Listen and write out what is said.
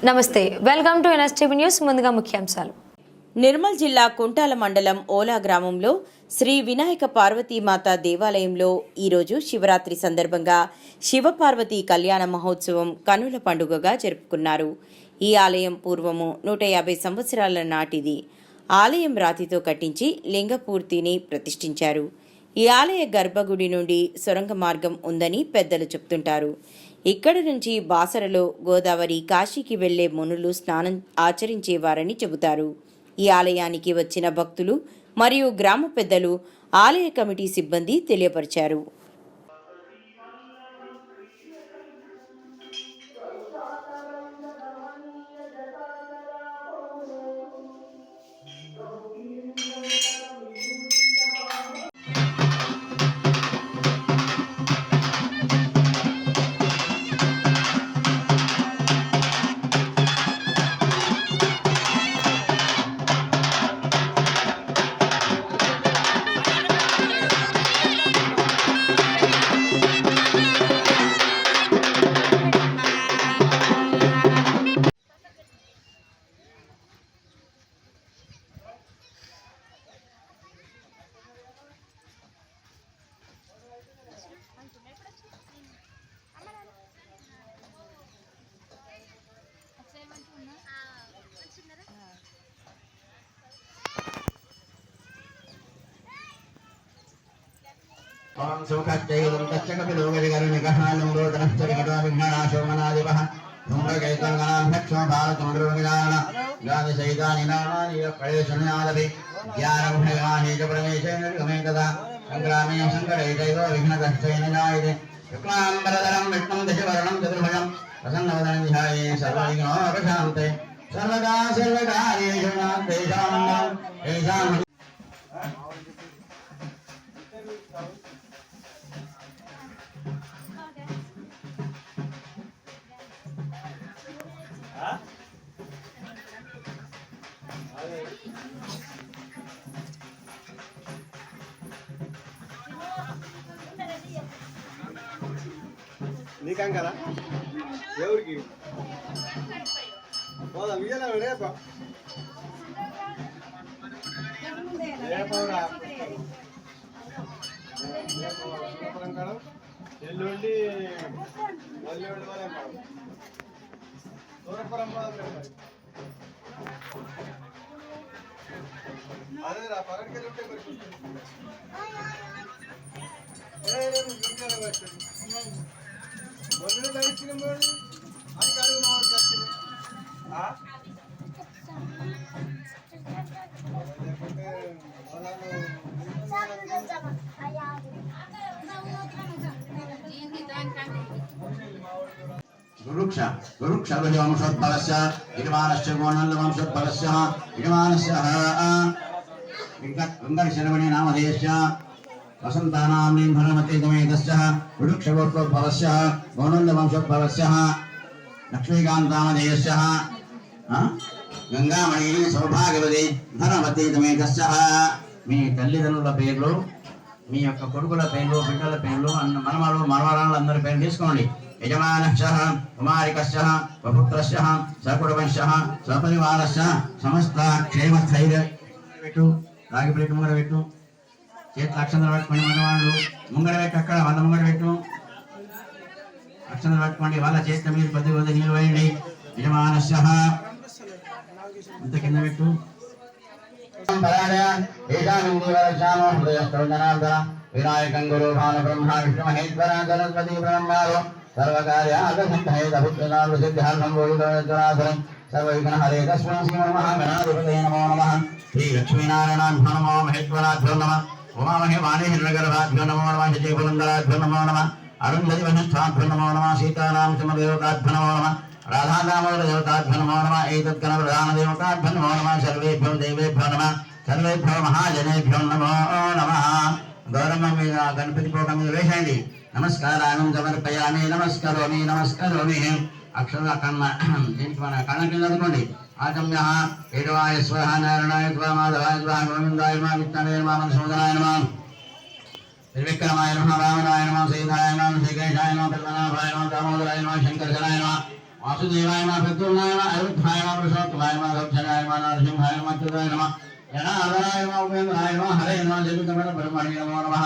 నమస్తే, welcome to NSTV news. ముందుగా ముఖ్యాంశాలు. నిర్మల్ జిల్లా కుంటాల మండలం ఓలా గ్రామంలో శ్రీ వినాయక పార్వతీమాత దేవాలయంలో ఈరోజు శివరాత్రి సందర్భంగా శివపార్వతి కళ్యాణ మహోత్సవం కనుల పండుగగా జరుపుకున్నారు. ఈ ఆలయం పూర్వము 150 సంవత్సరాల నాటిది. ఆలయం రాతితో కట్టించి లింగపూర్తిని ప్రతిష్ఠించారు. ఈ ఆలయ గర్భగుడి నుండి సొరంగ మార్గం ఉందని పెద్దలు చెప్తుంటారు. ఇక్కడి నుంచి బాసరలో గోదావరి కాశీకి వెళ్లే మునులు స్నానం ఆచరించేవారని చెబుతారు. ఈ ఆలయానికి వచ్చిన భక్తులు మరియు గ్రామ పెద్దలు ఆలయ కమిటీ సిబ్బంది తెలియపరిచారు. ओम सुखच्चैवं तच्चकपिलोगविगरुनिकहालं रोदनश्चरिकटोविघ्ननाशोमनादिवः धूम्रकेतुर्गणाभ्यक्षो भारतमुद्रोगिदान गादिशैतानि नामानि यक्कळेशुनिनादपि ज्ञानमुखगानि च परमेशेन विगमेकदा सङ्ग्रामे सङ्कटैतैव विघ्नकश्चैन जायते शुक्लाम्बरधरं विष्णुं दशवर्णं चतुर्भुजं प्रसन्नवदनं ध्याये सर्वविघ्नोपशान्ते सर्वदा सर्वकार्येषु नास्तेषां मङ्गलं येषां నీకం కదా ఎవరికి పోదా విజయన రేప రేపరా ఎల్లుండి మల్లెండి వాళ్ళేం పడవు దూరపురం అదే రా పగటికెళ్ళి ఉంటే మొన్న కలిసిన అని కడుగు కలిసింది गुरुक्षवंशोद्भवस्य यजमानस्य गोनन्दवंशोद्भवस्य यजमानस्य वेङ्कटशरवणे नामधेयस्य वसन्तानां नीन्धनमते गमेतस्य गुरुक्षवोद्भवस्य गोनन्दवंशोद्भवस्य लक्ष्मीकान्तामधेयस्य गंगामणि सौभाग्यवती धनवती गमेतस्य మీ తల్లిదండ్రుల పేర్లు మీ యొక్క కొడుకుల పేర్లు బిడ్డల పేర్లు మనమలు మనవరాళ్ళందరి పేర్లు తీసుకోండి. యజమానశ్చః కుమారికశ్చః వపుత్రశ్చః సకుటుంబశ్చః సపరివారశ్చ సమస్త క్షేమ స్థైర్య పెట్టు రాగి ప్లేట్ ముంగడ పెట్టు చేతుల అక్షంతలు పట్టుకోండి. మనవాళ్ళు ముంగడ పెట్టు అక్కడ వాళ్ళ ముంగడ పెట్టు అక్షంతలు పట్టుకోండి. వాళ్ళ చేతితో మీరు కొద్ది కొద్ది నీళ్ళు వేయండి. యజమానశ్చః అంత కింద పెట్టు विनायकं गुरु भानु ब्रह्मा विष्णु महेश्वर सरस्वती ब्रह्मारो सर्वकार्यार्थसिद्ध्यर्थं सर्वविघ्नहरे तस्मै श्रीमहागणाधिपतये नमो नमः. श्री लक्ष्मीनारायणाभ्यो नमो महेश्वराभ्यो नमः. उमामहेवाणी हिरण्यगर्भाभ्यो नमो नमः. शचीपुरन्दराभ्यो नमो नमः. अरुन्धति वसिष्ठाभ्यो नमो नमः. सीताराम समदेवताभ्यो नमो नमः. राधादामोदरदेवताभ्यो नमो नमः. एतद्गणप्रधानदेवताभ्यो नमो नमः. सर्वेभ्यो देवेभ्यो नमः. सर्वेभ्यो महाजनेभ्यो नमो नमः. गौरव మీద గణపతి పోక మీద వేయండి. నమస్కారాన్ని సమర్పయామి. నమస్కరోమి నమస్కరోమి. అక్షర కర్మ దీనికి మన కళ్ళ కింద చదువుకోండి. ఆగమ్య ఏడవాయ స్వహ నారాయణాయ స్వహ మాధవాయ స్వహ గోవిందాయ నమః విష్ణవే నమః మధుసూదనాయ నమః त्रिविक्रमाय नमः वामनाय नमः सीताय नमः श्रीकेशाय नमः पद्मनाभाय नमः दामोदराय नमः शंकरधराय नमः वासुदेवाय नमः प्रद्युम्नाय नमः अनिरुद्धाय नमः पुरुषोत्तमाय नमः दक्षिणाय नमः नरसिंहाय नमः अच्युताय नमः जनार्दनाय नमः उपेन्द्राय नमः हरे नमः जगन्नाथ ब्रह्मणे नमो नमः